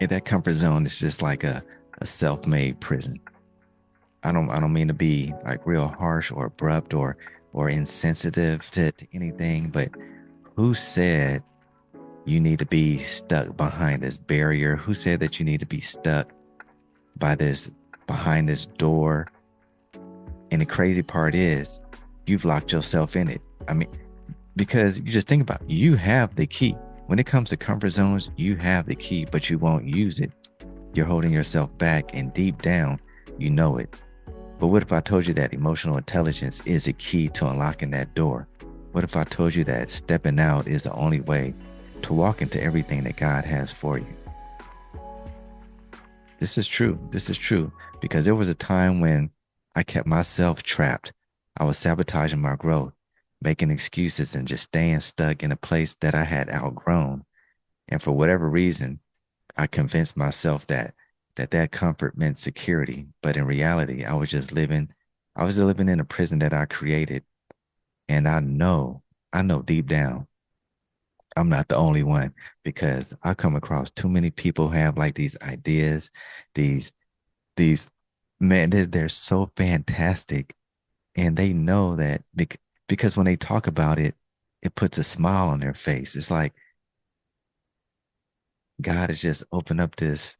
And that comfort zone is just like a self-made prison. I don't mean to be like real harsh or abrupt or insensitive to anything, but who said you need to be stuck behind this barrier? Who said that you need to be stuck by this behind this door? And the crazy part is you've locked yourself in it. I mean, because you just think about it, you have the key. When it comes to comfort zones, you have the key, but you won't use it. You're holding yourself back, and deep down, you know it. But what if I told you that emotional intelligence is a key to unlocking that door? What if I told you that stepping out is the only way to walk into everything that God has for you? This is true. This is true because there was a time when I kept myself trapped. I was sabotaging my growth, making excuses and just staying stuck in a place that I had outgrown. And for whatever reason, I convinced myself that comfort meant security, but in reality, I was living in a prison that I created. And I know deep down, I'm not the only one because I come across too many people who have like these ideas, these these man, they're so fantastic, and they know that because when they talk about it, it puts a smile on their face. It's like God has just opened up this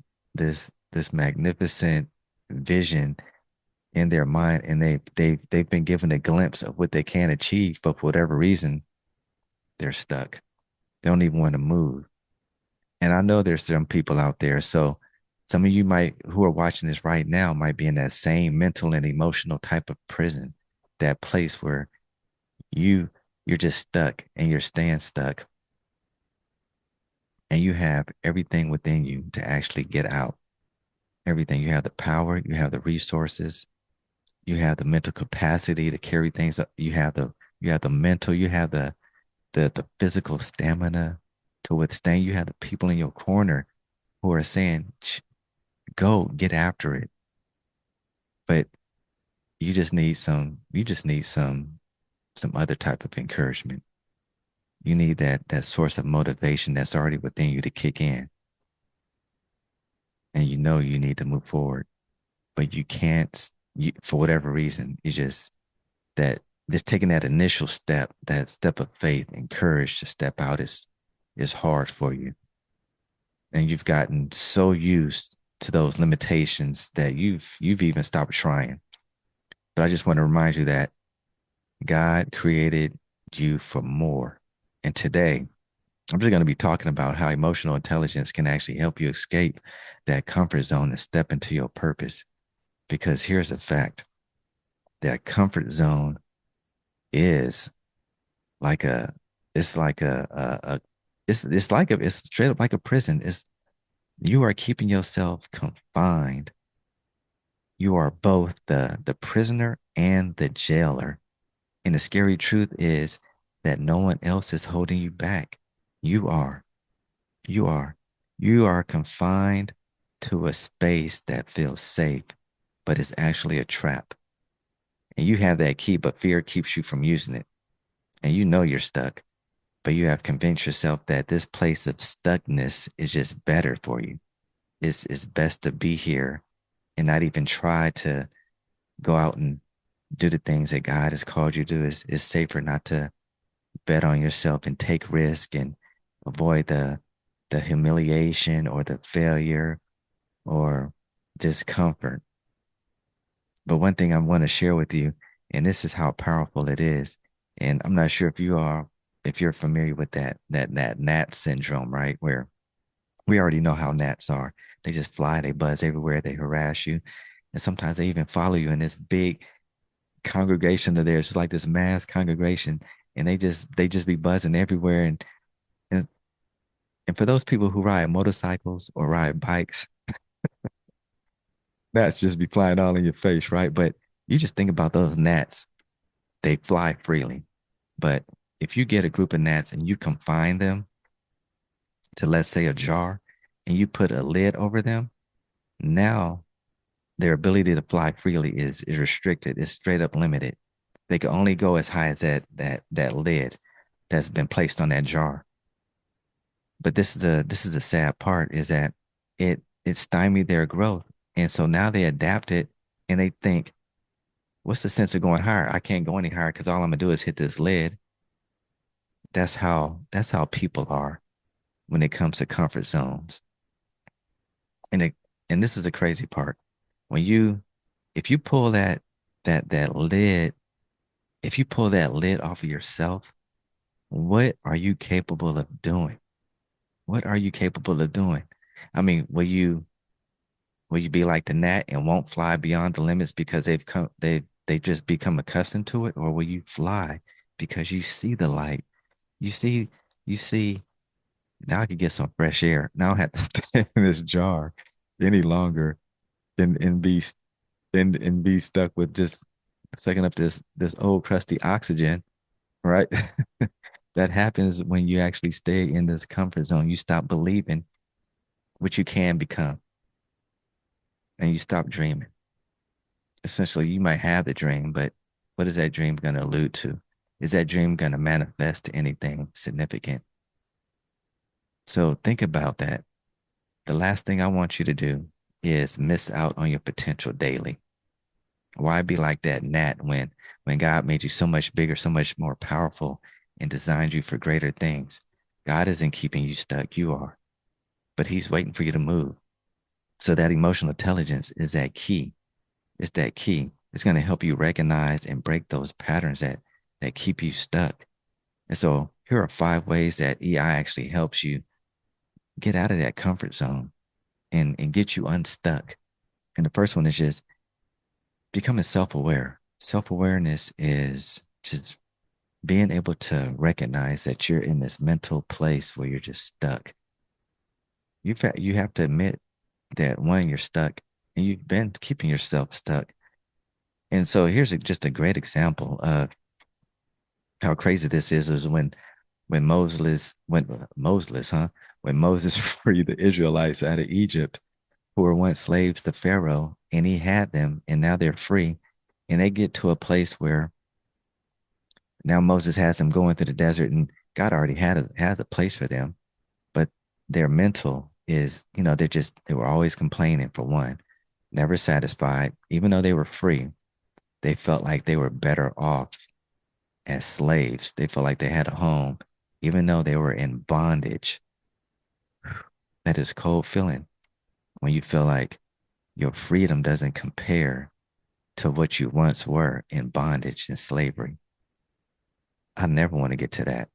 magnificent vision in their mind, and they've been given a glimpse of what they can achieve, but for whatever reason, they're stuck. They don't even want to move. And I know there's some people out there. So some of you might who are watching this right now might be in that same mental and emotional type of prison, that place where you you're just stuck and you're staying stuck and you have everything within you to actually get out. Everything. You have the power, you have the resources, you have the mental capacity to carry things up. You have the mental, you have the physical stamina to withstand. You have the people in your corner who are saying, go get after it. But you just need some other type of encouragement. You need that source of motivation that's already within you to kick in. And you know you need to move forward. But you can't for whatever reason, it's that just taking that initial step, that step of faith and courage to step out is hard for you. And you've gotten so used to those limitations that you've even stopped trying. But I just want to remind you that God created you for more. And today, I'm just going to be talking about how emotional intelligence can actually help you escape that comfort zone and step into your purpose. Because here's a fact, that comfort zone is like a, it's like a it's like it's straight up like a prison. It's you are keeping yourself confined. You are both the prisoner and the jailer. And the scary truth is that no one else is holding you back. You are. You are. You are confined to a space that feels safe, but it's actually a trap. And you have that key, but fear keeps you from using it. And you know you're stuck, but you have convinced yourself that this place of stuckness is just better for you. It's best to be here and not even try to go out and do the things that God has called you to do. It's safer not to bet on yourself and take risk and avoid the humiliation or the failure or discomfort. But one thing I want to share with you, and this is how powerful it is. And I'm not sure if you're familiar with that gnat syndrome, right? Where we already know how gnats are. They just fly, they buzz everywhere, they harass you. And sometimes they even follow you in this big congregation of theirs. It's like this mass congregation. And they just be buzzing everywhere. And and for those people who ride motorcycles or ride bikes, gnats just be flying all in your face, right? But you just think about those gnats. They fly freely. But if you get a group of gnats and you confine them to, let's say, a jar, and you put a lid over them, now their ability to fly freely is restricted. It's straight up limited. They can only go as high as that lid that's been placed on that jar. But this is the sad part is that it stymied their growth. And so now they adapt it and they think, what's the sense of going higher? I can't go any higher because all I'm gonna do is hit this lid. That's how people are when it comes to comfort zones. And it, and this is the crazy part. When you if you pull that lid, if you pull that lid off of yourself, what are you capable of doing? What are you capable of doing? I mean, will you be like the gnat and won't fly beyond the limits because they've just become accustomed to it, or will you fly because you see the light? You see, you see, now I could get some fresh air. Now I don't have to stay in this jar any longer and be stuck with just sucking up this old crusty oxygen, right? That happens when you actually stay in this comfort zone. You stop believing what you can become and you stop dreaming. Essentially, you might have the dream, but what is that dream going to allude to? Is that dream going to manifest to anything significant? So think about that. The last thing I want you to do is miss out on your potential daily. Why be like that gnat when God made you so much bigger, so much more powerful, and designed you for greater things? God isn't keeping you stuck, you are, but He's waiting for you to move. So that emotional intelligence is that key. It's that key. It's going to help you recognize and break those patterns that keep you stuck. And so here are 5 ways that EI actually helps you get out of that comfort zone and get you unstuck. And the first one is just becoming self-aware. Self-awareness is just being able to recognize that you're in this mental place where you're just stuck. You have to admit that one, you're stuck and you've been keeping yourself stuck. And so here's just a great example of how crazy this is when Moses freed the Israelites out of Egypt, who were once slaves to Pharaoh, and he had them, and now they're free, and they get to a place where now Moses has them going through the desert, and God already has a place for them, but their mental is, they were always complaining for one, never satisfied, even though they were free. They felt like they were better off as slaves. They felt like they had a home, even though they were in bondage. That is cold feeling when you feel like your freedom doesn't compare to what you once were in bondage and slavery. I never want to get to that.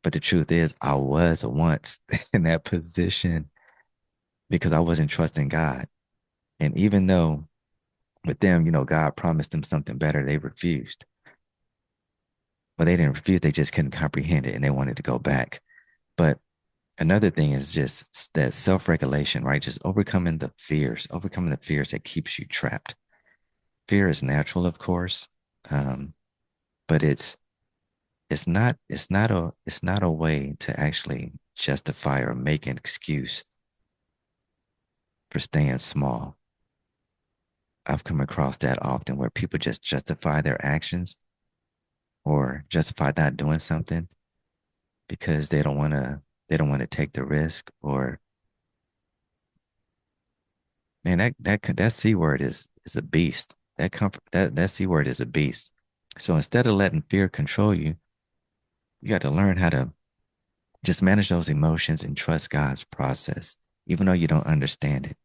But the truth is, I was once in that position because I wasn't trusting God. And even though with them, God promised them something better, they refused. But they didn't refuse, they just couldn't comprehend it and they wanted to go back. But another thing is just that self-regulation, right? Just overcoming the fears that keeps you trapped. Fear is natural, of course, um, but it's not a way to actually justify or make an excuse for staying small. I've come across that often where people just justify their actions or justify not doing something because they don't want to take the risk. Or man, that C word is a beast. That C word is a beast. So instead of letting fear control you, you got to learn how to just manage those emotions and trust God's process, even though you don't understand it.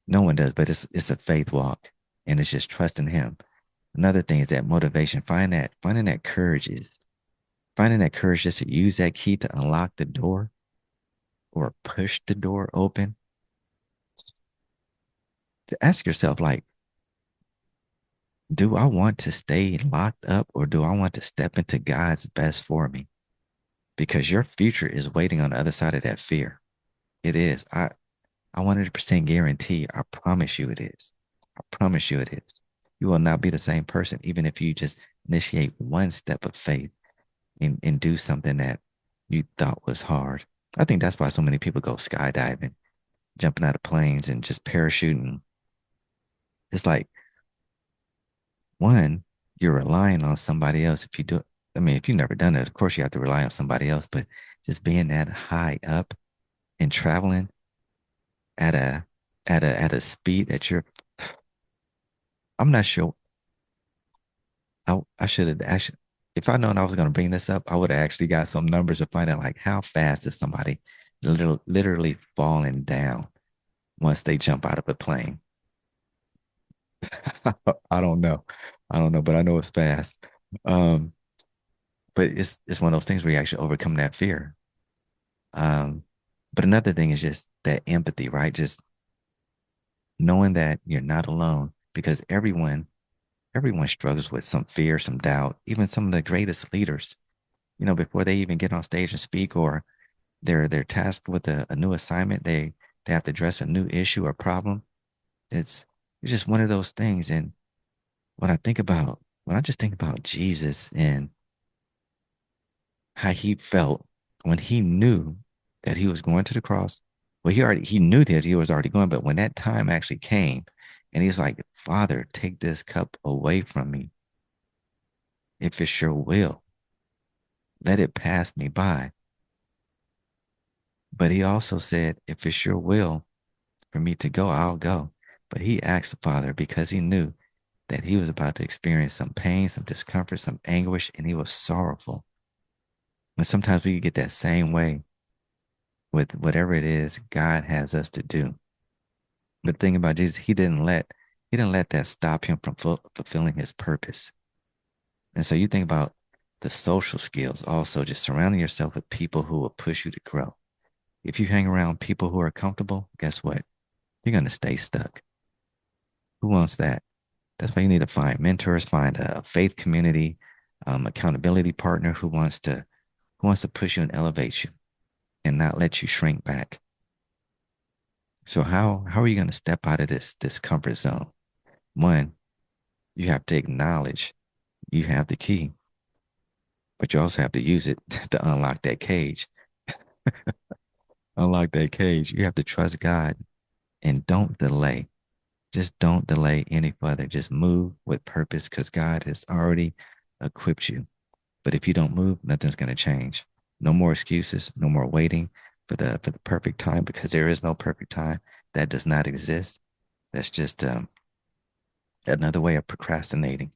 No one does, but it's a faith walk, and it's just trusting Him. Another thing is that motivation. Finding that courage just to use that key to unlock the door or push the door open. To ask yourself, like, do I want to stay locked up or do I want to step into God's best for me? Because your future is waiting on the other side of that fear. It is. I 100% guarantee. I promise you it is. I promise you it is. You will not be the same person, even if you just initiate one step of faith and do something that you thought was hard. I think that's why so many people go skydiving, jumping out of planes and just parachuting. It's like, one, you're relying on somebody else. If you do, I mean, if you've never done it, of course you have to rely on somebody else, but just being that high up and traveling, at a at a speed that you're I'm not sure. I should have actually, if I known I was going to bring this up, I would have actually got some numbers to find out like how fast is somebody literally falling down once they jump out of a plane. I don't know. I don't know, but I know it's fast. Um, but it's one of those things where you actually overcome that fear. Um, but another thing is just that empathy, right? Just knowing that you're not alone because everyone struggles with some fear, some doubt, even some of the greatest leaders, before they even get on stage and speak or they're tasked with a new assignment, they have to address a new issue or problem. It's it's just one of those things. And when I just think about Jesus and how he felt when he knew that he was going to the cross. Well, he knew that he was already going, but when that time actually came and he's like, Father, take this cup away from me. If it's your will, let it pass me by. But he also said, if it's your will for me to go, I'll go. But he asked the Father because he knew that he was about to experience some pain, some discomfort, some anguish, and he was sorrowful. And sometimes we get that same way with whatever it is God has us to do. But the thing about Jesus, he didn't let that stop him from fulfilling his purpose. And so you think about the social skills also, just surrounding yourself with people who will push you to grow. If you hang around people who are comfortable, guess what? You're going to stay stuck. Who wants that? That's why you need to find mentors, find a faith community, accountability partner who wants to push you and elevate you and not let you shrink back. So how are you going to step out of this comfort zone? One, you have to acknowledge you have the key, but you also have to use it to unlock that cage. Unlock that cage. You have to trust God and don't delay. Just don't delay any further. Just move with purpose because God has already equipped you. But if you don't move, nothing's going to change. No more excuses, no more waiting for the perfect time because there is no perfect time. That does not exist. That's just another way of procrastinating.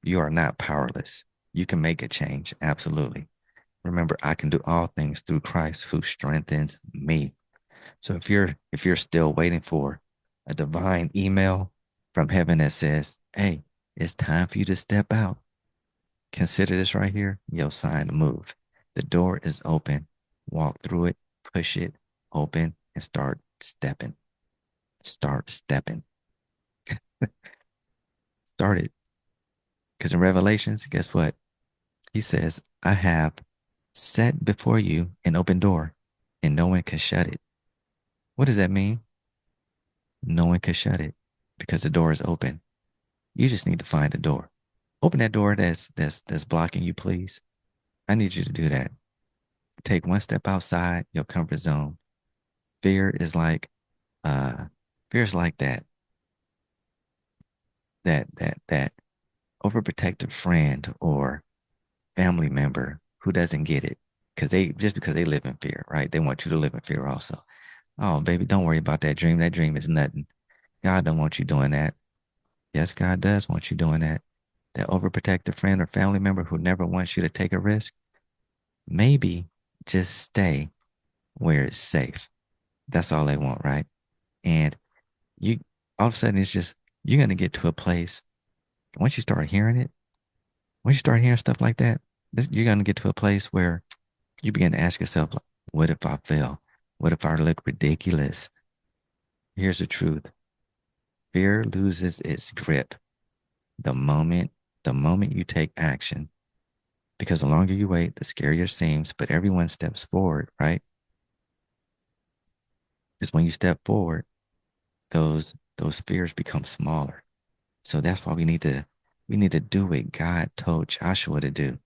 You are not powerless. You can make a change. Absolutely. Remember, I can do all things through Christ who strengthens me. So if you're still waiting for a divine email from heaven that says, "Hey, it's time for you to step out," consider this right here your sign to move. The door is open. Walk through it, push it open, and start stepping. Start stepping. Start it. Because in Revelations, guess what? He says, I have set before you an open door, and no one can shut it. What does that mean? No one can shut it because the door is open. You just need to find the door. Open that door that's blocking you, please. I need you to do that. Take one step outside your comfort zone. Fear is like uh fear is like that overprotective friend or family member who doesn't get it because they live in fear, right? They want you to live in fear also. Oh, baby, don't worry about that dream. That dream is nothing. God don't want you doing that. Yes, God does want you doing that. That overprotective friend or family member who never wants you to take a risk, maybe just stay where it's safe. That's all they want, right? And you all of a sudden it's just you're gonna get to a place once you start hearing it, once you start hearing stuff like that, you're gonna get to a place where you begin to ask yourself, like, what if I fail? What if I look ridiculous? Here's the truth. Fear loses its grip the moment the moment you take action. Because the longer you wait, the scarier it seems, but everyone steps forward, right? Because when you step forward, those fears become smaller. So that's why we need to do what God told Joshua to do.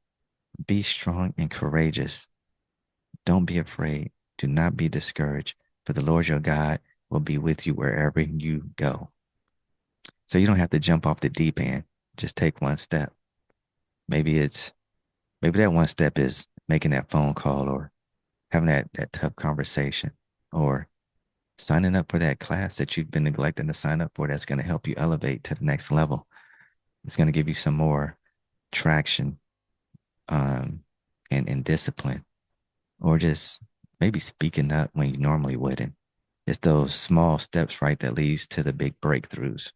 Be strong and courageous. Don't be afraid. Do not be discouraged, for the Lord your God will be with you wherever you go. So you don't have to jump off the deep end. Just take one step. Maybe it's maybe that one step is making that phone call or having that tough conversation or Signing up for that class that you've been neglecting to sign up for, that's going to help you elevate to the next level. It's going to give you some more traction, um, and discipline, or just maybe speaking up when you normally wouldn't. It's those small steps, right, that leads to the big breakthroughs.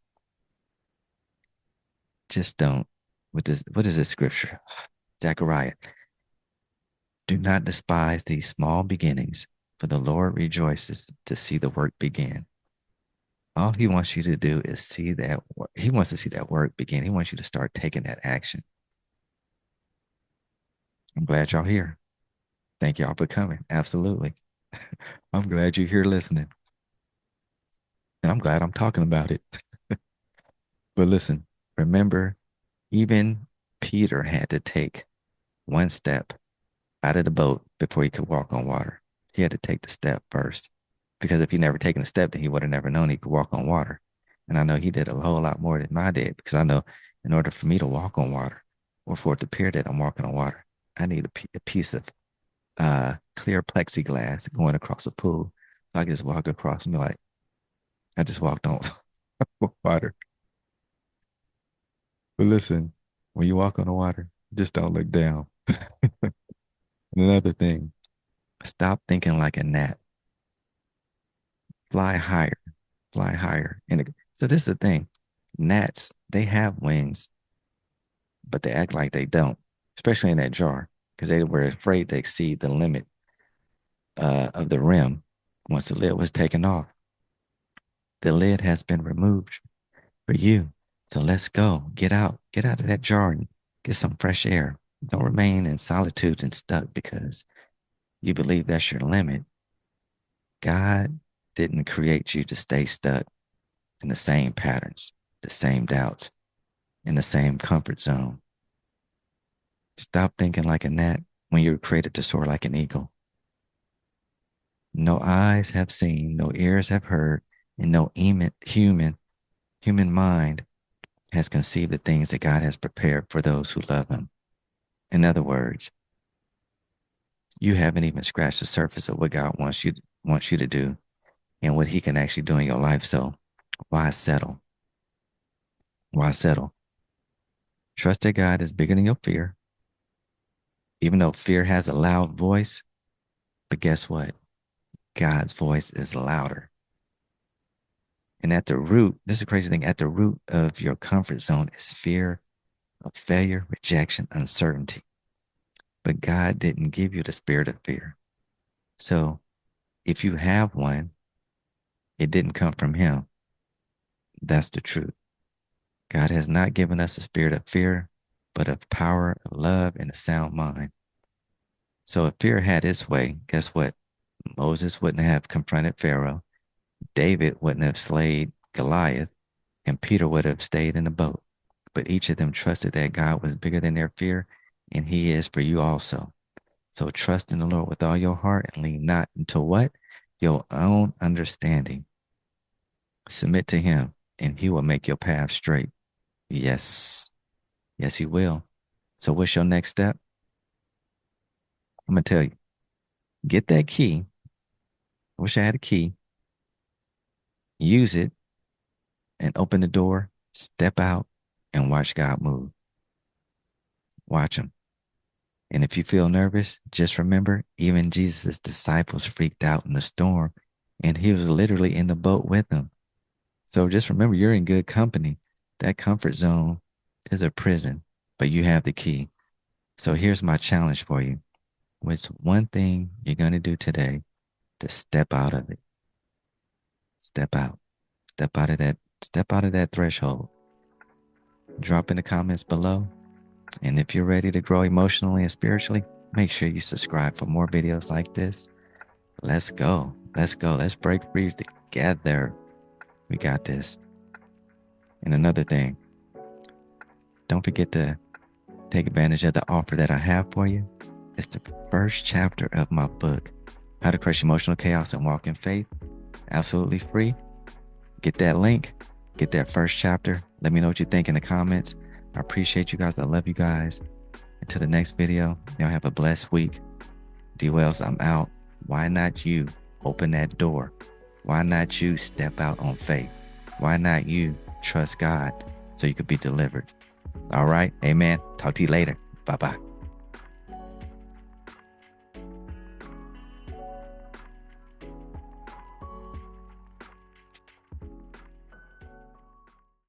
Just don't. What is this scripture? Zechariah. Do not despise these small beginnings, for the Lord rejoices to see the work begin. All he wants you to do is see that work. He wants to see that work begin. He wants you to start taking that action. I'm glad y'all here. Thank y'all for coming. Absolutely. I'm glad you're here listening. And I'm glad I'm talking about it. But listen, remember, even Peter had to take one step out of the boat before he could walk on water. He had to take the step first. Because if he never taken a step, then he would have never known he could walk on water. And I know he did a whole lot more than I did, because I know in order for me to walk on water, or for it to appear that I'm walking on water, I need a piece of clear plexiglass going across a pool. So I can just walk across and be like, I just walked on water. But listen, when you walk on the water, just don't look down. And another thing, stop thinking like a gnat. Fly higher, fly higher. And so this is the thing. Gnats, they have wings, but they act like they don't, especially in that jar, because they were afraid to exceed the limit of the rim once the lid was taken off. The lid has been removed for you. So let's go. Get out of that jar and get some fresh air. Don't remain in solitude and stuck because you believe that's your limit. God didn't create you to stay stuck in the same patterns, the same doubts, in the same comfort zone. Stop thinking like a gnat when you're created to soar like an eagle. No eyes have seen, no ears have heard, and no human mind has conceived the things that God has prepared for those who love him. In other words, you haven't even scratched the surface of what God wants you to do and what he can actually do in your life. So why settle? Why settle? Trust that God is bigger than your fear, even though fear has a loud voice. But guess what? God's voice is louder. And at the root, this is a crazy thing, at the root of your comfort zone is fear of failure, rejection, uncertainty. But God didn't give you the spirit of fear. So if you have one, it didn't come from him. That's the truth. God has not given us a spirit of fear, but of power, of love, and a sound mind. So if fear had its way, guess what? Moses wouldn't have confronted Pharaoh. David wouldn't have slayed Goliath, and Peter would have stayed in the boat. But each of them trusted that God was bigger than their fear, and he is for you also. So trust in the Lord with all your heart and lean not into what? Your own understanding. Submit to him, and he will make your path straight. Yes. Yes, he will. So what's your next step? I'm going to tell you. Get that key. I wish I had a key. Use it and open the door, step out, and watch God move. Watch him. And if you feel nervous, just remember, even Jesus' disciples freaked out in the storm, and he was literally in the boat with them. So just remember, you're in good company. That comfort zone is a prison, but you have the key. So here's my challenge for you. What's one thing you're going to do today to step out of it? Step out. Step out of that threshold. Drop in the comments below. And if you're ready to grow emotionally and spiritually, make sure you subscribe for more videos like this. Let's go. Let's go. Let's break free together. We got this. And another thing, don't forget to take advantage of the offer that I have for you. It's the first chapter of my book, How to Crush Emotional Chaos and Walk in Faith. Absolutely free. Get that link. Get that first chapter. Let me know what you think in the comments. I appreciate you guys. I love you guys. Until the next video, y'all have a blessed week. D Wells, I'm out. Why not you? Open that door. Why not you step out on faith? Why not you trust God so you could be delivered? All right. Amen. Talk to you later. Bye bye.